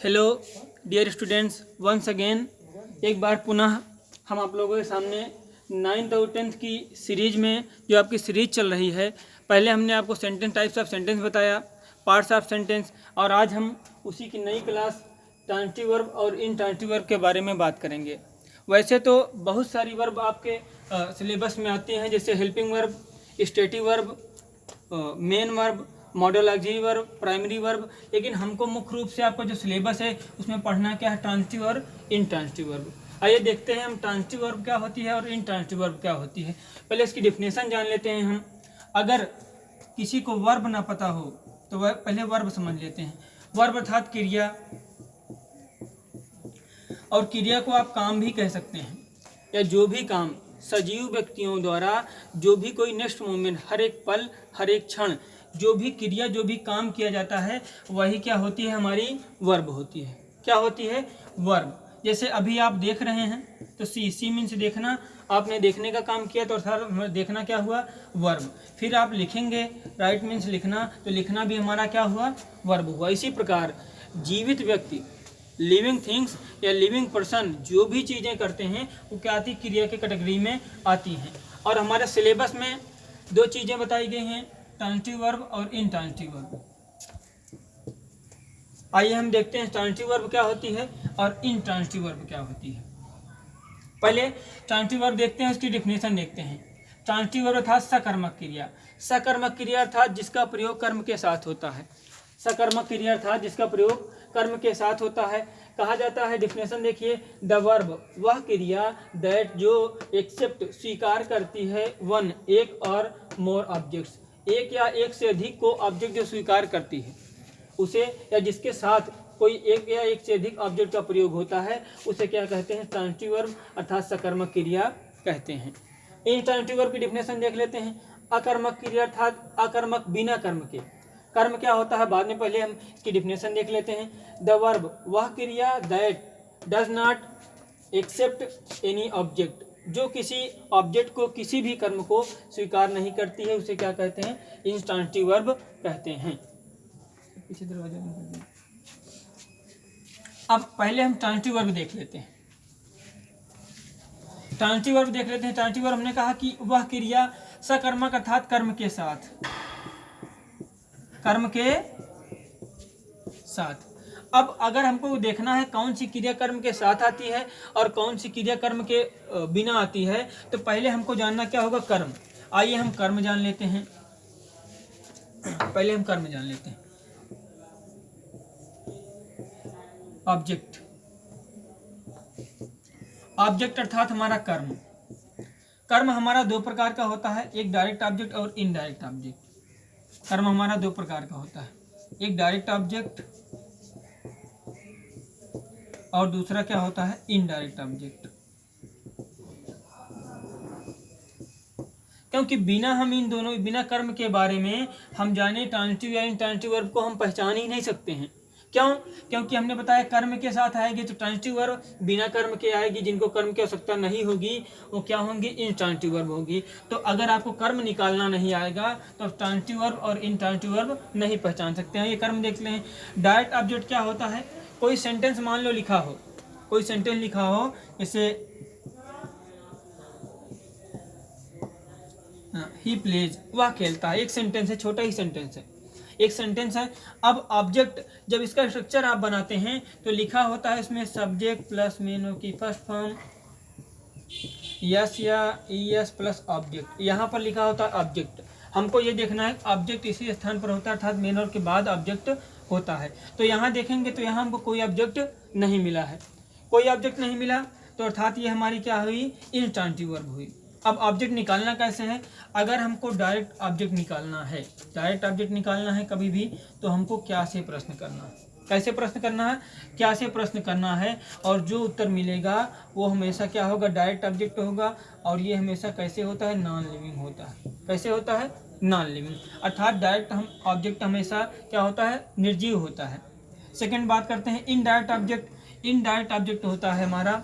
Hello dear students, once again एक बार पुनः हम आप लोगों के सामने 9th और 10th की सीरीज में जो आपकी सीरीज चल रही है। पहले हमने आपको सेंटेंस, टाइप्स ऑफ सेंटेंस बताया, पार्ट्स ऑफ सेंटेंस, और आज हम उसी की नई क्लास ट्रांजिटिव वर्ब और इनट्रांजिटिव वर्ब के बारे में बात करेंगे। वैसे तो बहुत सारी वर्ब आपके सिलेबस में आती हैं, जैसे helping verb, stative verb, main verb, model auxiliary verb, primary verb, लेकिन हमको मुख्य रूप से आपका जो सिलेबस है उसमें पढ़ना क्या है, ट्रांजिटिव और इनट्रांजिटिव वर्ब। आइए देखते हैं हम ट्रांजिटिव वर्ब क्या होती है और इनट्रांजिटिव वर्ब क्या होती है। पहले इसकी डिफिनेशन जान लेते हैं हम। अगर किसी को वर्ब ना पता हो तो वह पहले वर्ब समझ लेते हैं। वर्ब अर्थात क्रिया, और क्रिया को आप काम भी कह सकते हैं, या जो भी काम सजीव व्यक्तियों द्वारा जो भी कोई नेक्स्ट मोमेंट, हर एक पल, हर एक क्षण जो भी क्रिया, जो भी काम किया जाता है वही क्या होती है, हमारी वर्ब होती है। क्या होती है? वर्ब। जैसे अभी आप देख रहे हैं तो सी मीन्स देखना, आपने देखने का काम किया तो अर्थात देखना क्या हुआ, वर्ब। फिर आप लिखेंगे, राइट मीन्स लिखना, तो लिखना भी हमारा क्या हुआ, वर्ब हुआ। इसी प्रकार जीवित व्यक्ति, लिविंग थिंग्स या लिविंग पर्सन जो भी चीज़ें करते हैं वो क्या आती, क्रिया के कैटेगरी में आती हैं। और हमारे सिलेबस में दो चीज़ें बताई गई हैं, ट्रांजिटिव वर्ब और इनट्रांजिटिव वर्ब। आइए हम देखते हैं ट्रांजिटिव वर्ब क्या होती है और इनट्रांजिटिव वर्ब क्या होती है। पहले ट्रांजिटिव वर्ब देखते हैं, उसकी डिफिनेशन देखते हैं। ट्रांजिटिव वर्ब अर्थात सकर्मक क्रिया। सकर्मक क्रिया अर्थात जिसका प्रयोग कर्म के साथ होता है। सकर्मक क्रिया अर्थात जिसका प्रयोग कर्म के साथ होता है। कहा जाता है, डिफिनेशन देखिए, द वर्ब वह क्रिया दैट जो एक्सेप्ट स्वीकार करती है, वन एक और मोर ऑब्जेक्ट्स, एक या एक से अधिक को ऑब्जेक्ट जो स्वीकार करती है उसे, या जिसके साथ कोई एक या एक से अधिक ऑब्जेक्ट का प्रयोग होता है उसे क्या कहते हैं, ट्रांजिटिव वर्ब अर्थात सकर्मक क्रिया कहते हैं। इनट्रांजिटिव वर्ब की डिफिनेशन देख लेते हैं। अकर्मक क्रिया अर्थात अकर्मक, बिना कर्म के। कर्म क्या होता है बाद में, पहले हम इसकी डिफिनेशन देख लेते हैं। द वर्ब वह क्रिया that does not accept any object, जो किसी ऑब्जेक्ट को, किसी भी कर्म को स्वीकार नहीं करती है उसे क्या कहते हैं, इनट्रांजिटिव वर्ब कहते हैं। पीछे दरवाजा बंद कर दें। अब पहले हम ट्रांजिटिव वर्ब देख लेते हैं। ट्रांजिटिव वर्ब देख लेते हैं। ट्रांजिटिव वर्ब हमने कहा कि वह क्रिया सकर्मक अर्थात कर्म के साथ, कर्म के साथ। अब अगर हमको देखना है कौन सी क्रिया कर्म के साथ आती है और कौन सी क्रिया कर्म के बिना आती है, तो पहले हमको जानना क्या होगा, कर्म। आइए हम कर्म जान लेते हैं। पहले हम कर्म जान लेते हैं। ऑब्जेक्ट, ऑब्जेक्ट अर्थात हमारा कर्म। कर्म हमारा दो प्रकार का होता है, एक डायरेक्ट ऑब्जेक्ट और इनडायरेक्ट ऑब्जेक्ट। कर्म हमारा दो प्रकार का होता है, एक डायरेक्ट ऑब्जेक्ट और दूसरा क्या होता है, इनडायरेक्ट ऑब्जेक्ट। क्योंकि बिना हम इन दोनों, बिना कर्म के बारे में हम जाने ट्रांजिटिव या इनट्रांजिटिव वर्ब को हम पहचान ही नहीं सकते हैं। क्यों? क्योंकि हमने बताया कर्म के साथ आएगी तो ट्रांजिटिव वर्ब, बिना कर्म के आएगी, जिनको कर्म की आवश्यकता नहीं होगी वो क्या होंगी, इनट्रांजिटिव वर्ब होगी। तो अगर आपको कर्म निकालना नहीं आएगा तो आप ट्रांजिटिव वर्ब और इनट्रांजिटिव वर्ब नहीं पहचान सकते हैं। ये कर्म देख लें। डायरेक्ट ऑब्जेक्ट क्या होता है, कोई सेंटेंस मान लो लिखा हो, कोई सेंटेंस लिखा हो, जैसे ही प्लेज, वह खेलता है, एक सेंटेंस है, छोटा ही सेंटेंस है, एक सेंटेंस है। अब ऑब्जेक्ट, जब इसका स्ट्रक्चर आप बनाते हैं तो लिखा होता है इसमें सब्जेक्ट प्लस मेन की फर्स्ट फॉर्म, यस या ईएस प्लस ऑब्जेक्ट। यहाँ पर लिखा होता है ऑब्जेक्ट। हमको ये देखना है ऑब्जेक्ट इसी स्थान पर होता है, अर्थात मेन और के बाद ऑब्जेक्ट होता है। तो यहाँ देखेंगे तो यहाँ हमको कोई ऑब्जेक्ट नहीं मिला है, कोई ऑब्जेक्ट नहीं मिला, तो अर्थात ये हमारी क्या हुई, इनट्रांजिटिव वर्ब हुई। अब ऑब्जेक्ट निकालना कैसे है, अगर हमको डायरेक्ट ऑब्जेक्ट निकालना है, डायरेक्ट ऑब्जेक्ट निकालना है कभी भी, तो हमको क्या से प्रश्न करना है, कैसे प्रश्न करना है, क्या से प्रश्न करना है, और जो उत्तर मिलेगा वो हमेशा क्या होगा, डायरेक्ट ऑब्जेक्ट होगा। और ये हमेशा कैसे होता है, नॉन लिविंग होता है। कैसे होता है, नॉन लिविंग, अर्थात डायरेक्ट हम ऑब्जेक्ट हमेशा क्या होता है, निर्जीव होता है। सेकेंड बात करते हैं इनडायरेक्ट ऑब्जेक्ट। इनडायरेक्ट ऑब्जेक्ट होता है हमारा,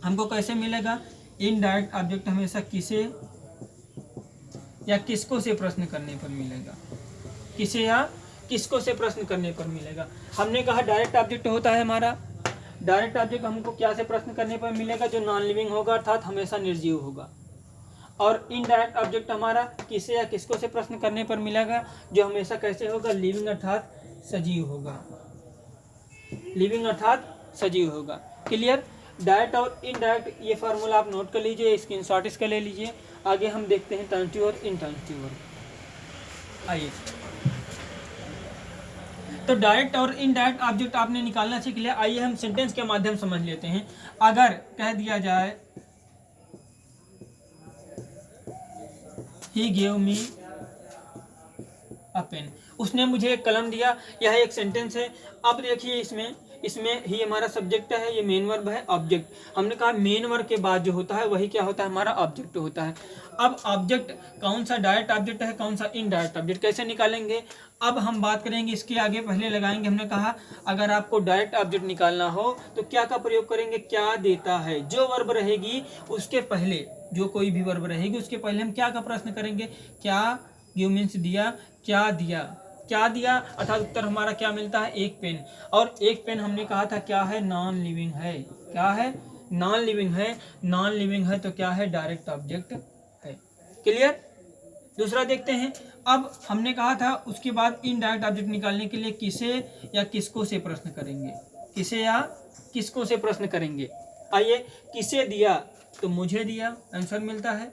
हमको कैसे मिलेगा, इनडायरेक्ट ऑब्जेक्ट हमेशा किसे या किसको से प्रश्न करने पर मिलेगा, किसे या किसको से प्रश्न करने पर मिलेगा। हमने कहा डायरेक्ट ऑब्जेक्ट होता है हमारा, डायरेक्ट ऑब्जेक्ट हमको क्या से प्रश्न करने पर मिलेगा, जो नॉन लिविंग होगा अर्थात हमेशा निर्जीव होगा। और इनडायरेक्ट ऑब्जेक्ट हमारा किसे या किसको से प्रश्न करने पर मिलेगा, जो हमेशा कैसे होगा, लिविंग अर्थात सजीव होगा, लिविंग अर्थात सजीव होगा। क्लियर। डायरेक्ट और इनडायरेक्ट ये फार्मूला आप नोट कर लीजिए, स्क्रीनशॉट इसका ले लीजिए। आगे हम देखते हैं ट्रांजिटिव और इनट्रांजिटिव वर्ब। आइए, तो डायरेक्ट और इनडायरेक्ट ऑब्जेक्ट आपने निकालना सीख लिया। आइए हम सेंटेंस के माध्यम समझ लेते हैं। अगर कह दिया जाए ही गिव मी अ पेन, उसने मुझे एक कलम दिया, यह एक सेंटेंस है। अब देखिए इसमें ही हमारा सब्जेक्ट है, ये मेन वर्ब है, ऑब्जेक्ट। हमने कहा मेन वर्ब के बाद जो होता है वही क्या होता है, हमारा ऑब्जेक्ट होता है। अब ऑब्जेक्ट कौन सा डायरेक्ट ऑब्जेक्ट है, कौन सा इनडायरेक्ट ऑब्जेक्ट, कैसे निकालेंगे, अब हम बात करेंगे। इसके आगे पहले लगाएंगे, हमने कहा अगर आपको डायरेक्ट ऑब्जेक्ट निकालना हो तो क्या का प्रयोग करेंगे, क्या देता है। जो वर्ब रहेगी उसके पहले, जो कोई भी वर्ब रहेगी उसके पहले हम क्या का प्रश्न करेंगे, क्या, गिव मीन्स दिया, क्या दिया, क्या दिया, अर्थात उत्तर हमारा क्या मिलता है, एक पेन। और एक पेन हमने कहा था क्या है, नॉन लिविंग है। क्या है, नॉन लिविंग है। नॉन लिविंग है तो क्या है, डायरेक्ट ऑब्जेक्ट है। क्लियर। दूसरा देखते हैं। अब हमने कहा था उसके बाद इनडायरेक्ट ऑब्जेक्ट निकालने के लिए किसे या किसको से प्रश्न करेंगे, किसे या किसको से प्रश्न करेंगे। आइए, किसे दिया तो मुझे दिया, आंसर मिलता है।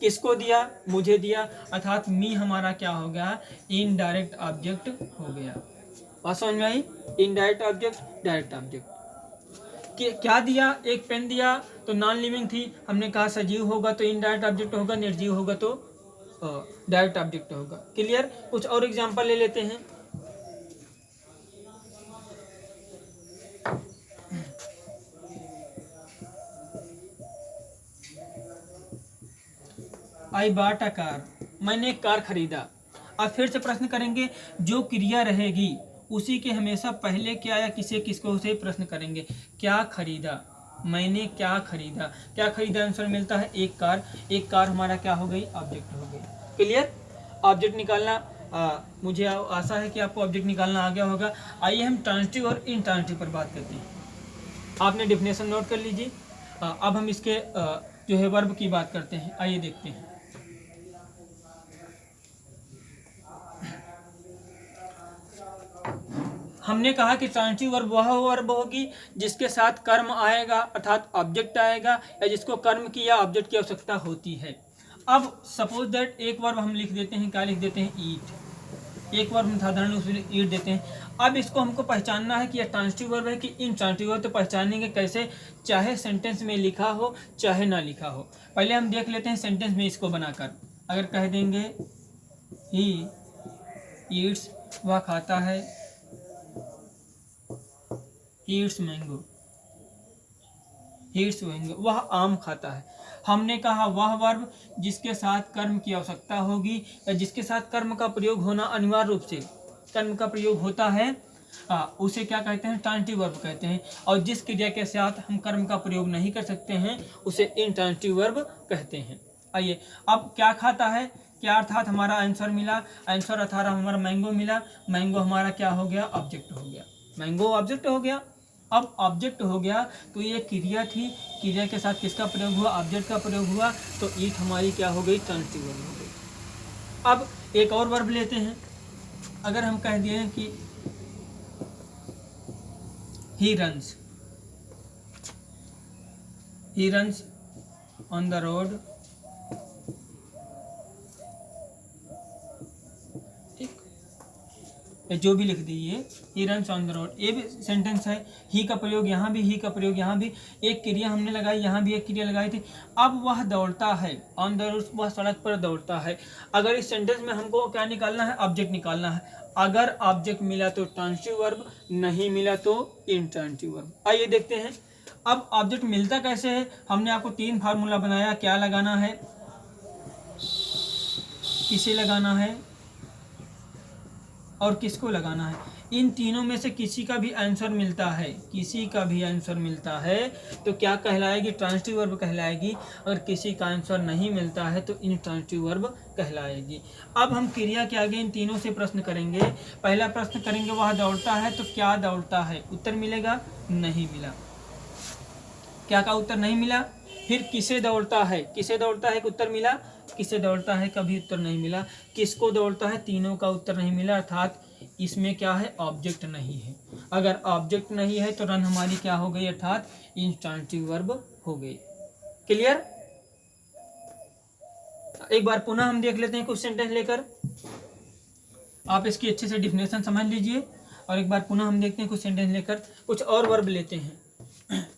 किसको दिया, मुझे दिया, अर्थात मी हमारा क्या हो गया, इनडायरेक्ट ऑब्जेक्ट हो गया। बात समझ में आई, इनडायरेक्ट ऑब्जेक्ट, डायरेक्ट ऑब्जेक्ट। क्या दिया, एक पेन दिया तो नॉन लिविंग थी, हमने कहा सजीव होगा तो इनडायरेक्ट ऑब्जेक्ट होगा, निर्जीव होगा तो डायरेक्ट ऑब्जेक्ट होगा। क्लियर। कुछ और एग्जांपल ले लेते हैं। आई बॉट अ कार, मैंने एक कार खरीदा। अब फिर से प्रश्न करेंगे, जो क्रिया रहेगी उसी के हमेशा पहले क्या या किसे किसको से प्रश्न करेंगे। क्या खरीदा, मैंने क्या खरीदा, क्या खरीदा, आंसर मिलता है एक कार। एक कार हमारा क्या हो गई, ऑब्जेक्ट हो गई। क्लियर। ऑब्जेक्ट निकालना मुझे आशा है कि आपको ऑब्जेक्ट निकालना आ गया होगा। आइए हम ट्रांजिटिव और इनट्रांजिटिव पर बात करते हैं। आपने डेफिनेशन नोट कर लीजिए। अब हम इसके जो है वर्ब की बात करते हैं। आइए देखते हैं। हमने कहा कि ट्रांजिटिव वर्ब वह वर्ब होगी जिसके साथ कर्म आएगा अर्थात ऑब्जेक्ट आएगा, या जिसको कर्म की या ऑब्जेक्ट की आवश्यकता होती है। अब सपोज दैट एक वर्ब हम लिख देते हैं, क्या लिख देते हैं, ईट। एक वर्ब हम साधारण उसमें ईट देते हैं। अब इसको हमको पहचानना है कि यह ट्रांजिटिव वर्ब है कि इनट्रांजिटिव वर्ब। तो पहचानेंगे कैसे, चाहे सेंटेंस में लिखा हो चाहे ना लिखा हो। पहले हम देख लेते हैं सेंटेंस में इसको बनाकर। अगर कह देंगे ही ईट्स, वह खाता है, ईट्स मैंगो, ईट्स मैंगो, वह आम खाता है। हमने कहा वह वर्ब जिसके साथ कर्म की आवश्यकता होगी या जिसके साथ कर्म का प्रयोग होना अनिवार्य रूप से कर्म का प्रयोग होता है, उसे क्या कहते हैं, ट्रांजिटिव वर्ब कहते हैं। और जिस क्रिया के साथ हम कर्म का प्रयोग नहीं कर सकते हैं उसे इनट्रांजिटिव वर्ब कहते हैं। आइए, अब क्या खाता है, क्या अर्थात हमारा आंसर मिला, आंसर अर्थात हमारा मैंगो मिला। मैंगो हमारा क्या हो गया, ऑब्जेक्ट हो गया। मैंगो ऑब्जेक्ट हो गया। अब ऑब्जेक्ट हो गया तो ये क्रिया थी, क्रिया के साथ किसका प्रयोग हुआ, ऑब्जेक्ट का प्रयोग हुआ, तो ईट हमारी क्या हो गई, ट्रांजिटिव वर्ब हो गई। अब एक और वर्ब लेते हैं। अगर हम कह दिए कि he runs on the road, जो भी लिख दीजिए, he runs on the road, ये भी सेंटेंस है। ही का प्रयोग यहाँ भी, ही का प्रयोग यहाँ भी, एक क्रिया हमने लगाई, यहाँ भी एक क्रिया लगाई थी। अब वह दौड़ता है, ऑन द रोड, वह सड़क पर दौड़ता है। अगर इस सेंटेंस में हमको क्या निकालना है, ऑब्जेक्ट निकालना है। अगर ऑब्जेक्ट मिला तो ट्रांजिटिव वर्ब, नहीं मिला तो इनट्रांजिटिव वर्ब। आइए देखते हैं। अब ऑब्जेक्ट मिलता कैसे है, हमने आपको 3 फार्मूला बनाया। क्या लगाना है, किसे लगाना है, और किसको लगाना है। इन तीनों में से किसी का भी आंसर मिलता है, किसी का भी आंसर मिलता है तो क्या कहलाएगी, ट्रांजिटिव वर्ब कहलाएगी। अगर किसी का आंसर नहीं मिलता है तो इनट्रांजिटिव वर्ब कहलाएगी। अब हम क्रिया के आगे इन तीनों से प्रश्न करेंगे। पहला प्रश्न करेंगे वह दौड़ता है, तो क्या दौड़ता है, उत्तर मिलेगा नहीं मिला, क्या का उत्तर नहीं मिला। फिर किसे दौड़ता है, किसे दौड़ता है उत्तर मिला, किसे दौड़ता है कभी उत्तर नहीं मिला। किसको दौड़ता है, तीनों का उत्तर नहीं मिला, अर्थात इसमें क्या है, ऑब्जेक्ट नहीं है। अगर ऑब्जेक्ट नहीं है तो रन हमारी क्या हो गई, अर्थात इंट्रांजिटिव वर्ब हो गई। क्लियर। एक बार पुनः हम देख लेते हैं कुछ सेंटेंस लेकर, आप इसकी अच्छे से डिफिनेशन समझ लीजिए। और एक बार पुनः हम देखते हैं कुछ सेंटेंस लेकर, कुछ और वर्ब लेते हैं।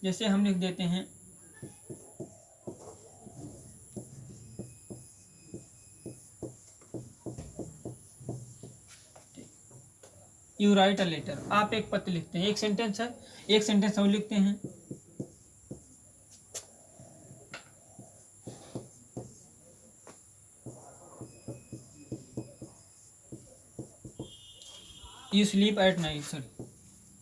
जैसे हम लिख देते हैं यू राइट अ लेटर, आप एक पत्र लिखते हैं, एक सेंटेंस है, एक सेंटेंस और लिखते हैं। You sleep at night, sorry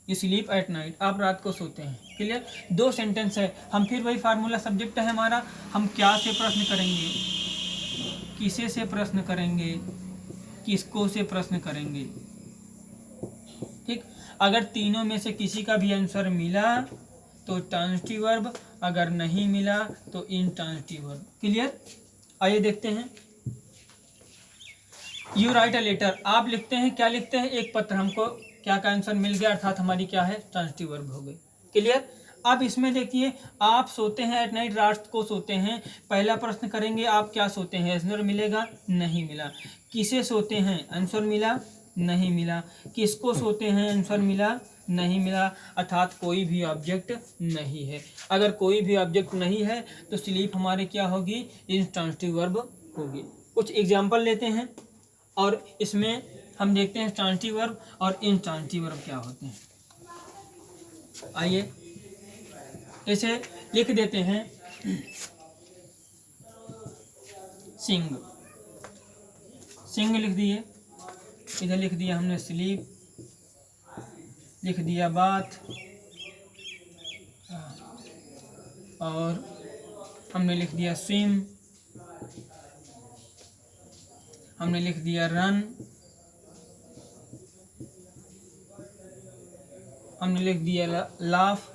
you sleep at night, आप रात को सोते हैं। क्लियर। दो सेंटेंस है, हम फिर वही फार्मूला, सब्जेक्ट है हमारा, हम क्या से प्रश्न करेंगे, किसे से प्रश्न करेंगे, किसको से प्रश्न करेंगे। ठीक। अगर तीनों में से किसी का भी आंसर मिला तो ट्रांजिटिव वर्ब, अगर नहीं मिला तो इनट्रांजिटिव वर्ब। क्लियर। आइए देखते हैं। यू राइट अ लेटर, आप लिखते हैं, क्या लिखते हैं, एक पत्र। हमको क्या का आंसर मिल गया, अर्थात हमारी क्या है, ट्रांजिटिव वर्ब हो गई। क्लियर। अब इसमें देखिए, आप सोते हैं एट नाइट, रात को सोते हैं। पहला प्रश्न करेंगे आप क्या सोते हैं, आंसर मिलेगा नहीं मिला। किसे सोते हैं, आंसर मिला नहीं मिला। किसको सोते हैं, आंसर मिला नहीं मिला, अर्थात कोई भी ऑब्जेक्ट नहीं है। अगर कोई भी ऑब्जेक्ट नहीं है तो स्लीप हमारी क्या होगी, इनट्रांजिटिव वर्ब होगी। कुछ एग्जाम्पल लेते हैं और इसमें हम देखते हैं ट्रांजिटिव वर्ब और इनट्रांजिटिव वर्ब क्या होते हैं। आइए ऐसे लिख देते हैं, सिंग, सिंग लिख दिए, इधर लिख दिया हमने स्लीप, लिख दिया बाथ, और हमने लिख दिया स्विम, हमने लिख दिया रन, हमने लिख दिया लाफ,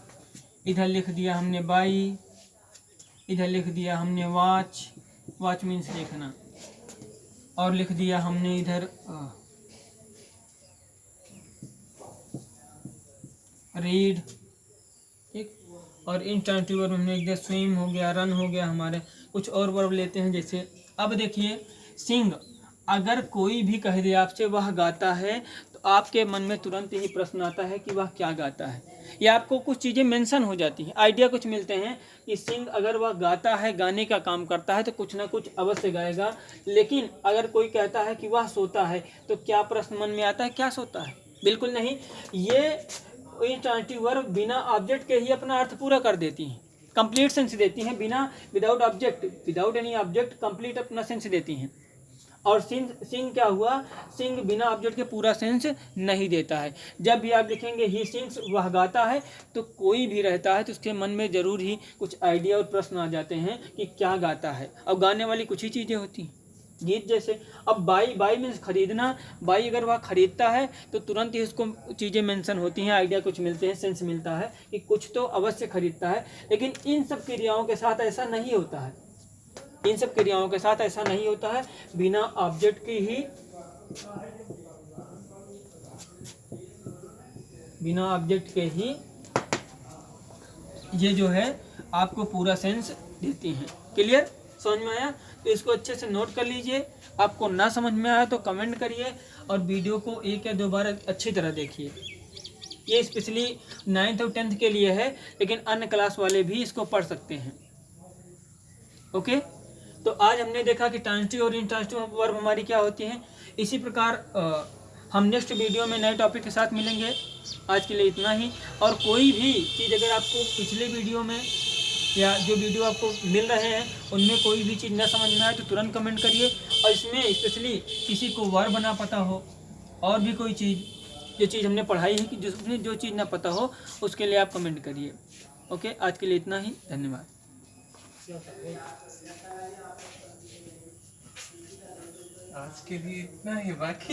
इधर लिख दिया हमने बाई, इधर लिख दिया हमने वॉच, वॉच मीन्स देखना, और लिख दिया हमने इधर रीड। ठीक। और इनट्रांजिटिव वर्ब हमने लिख दिया स्विम हो गया, रन हो गया हमारे। कुछ और वर्ब लेते हैं, जैसे अब देखिए सिंग, अगर कोई भी कह दे आपसे वह गाता है तो आपके मन में तुरंत ही प्रश्न आता है कि वह क्या गाता है, या आपको कुछ चीज़ें मेंशन हो जाती हैं, आइडिया कुछ मिलते हैं कि सिंग अगर वह गाता है, गाने का काम करता है तो कुछ ना कुछ अवश्य गाएगा। लेकिन अगर कोई कहता है कि वह सोता है तो क्या प्रश्न मन में आता है, क्या सोता है, बिल्कुल नहीं। ये इनट्रांजिटिव वर्ब बिना ऑब्जेक्ट के ही अपना अर्थ पूरा कर देती हैं, कंप्लीट सेंस देती हैं, बिना without object, without any object complete अपना सेंस देती हैं। और सिंग क्या हुआ, सिंग बिना ऑब्जेक्ट के पूरा सेंस नहीं देता है। जब भी आप लिखेंगे ही सिंग्स, वह गाता है, तो कोई भी रहता है तो उसके मन में जरूर ही कुछ आइडिया और प्रश्न आ जाते हैं कि क्या गाता है। और गाने वाली कुछ ही चीज़ें होती हैं, गीत जैसे। अब बाई, बाई मीन्स खरीदना, बाई अगर वह खरीदता है तो तुरंत ही उसको चीज़ें मेंशन होती हैं, आइडिया कुछ मिलते हैं, सेंस मिलता है कि कुछ तो अवश्य खरीदता है। लेकिन इन सब क्रियाओं के साथ ऐसा नहीं होता है, इन सब क्रियाओं के साथ ऐसा नहीं होता है। बिना ऑब्जेक्ट की ही, बिना ऑब्जेक्ट के ही ये जो है आपको पूरा सेंस देती हैं। क्लियर, समझ में आया? तो इसको अच्छे से नोट कर लीजिए। आपको ना समझ में आया तो कमेंट करिए और वीडियो को एक या दो बार अच्छी तरह देखिए। ये स्पेशली 9th और 10th के लिए है, लेकिन अन्य क्लास वाले भी इसको पढ़ सकते हैं। ओके, तो आज हमने देखा कि ट्रांजिटिव और इनट्रांजिटिव वर्ब हमारी क्या होती हैं। इसी प्रकार हम नेक्स्ट वीडियो में नए टॉपिक के साथ मिलेंगे। आज के लिए इतना ही। और कोई भी चीज़ अगर आपको पिछले वीडियो में या जो वीडियो आपको मिल रहे हैं उनमें कोई भी चीज़ न समझ में आए तो तुरंत कमेंट करिए। और इसमें स्पेशली किसी को वर्ब ना पता हो और भी कोई चीज़ जो चीज़ हमने पढ़ाई है कि जिसमें जो चीज़ ना पता हो उसके लिए आप कमेंट करिए। ओके, आज के लिए इतना ही, धन्यवाद। आज के लिए इतना ही, बाकी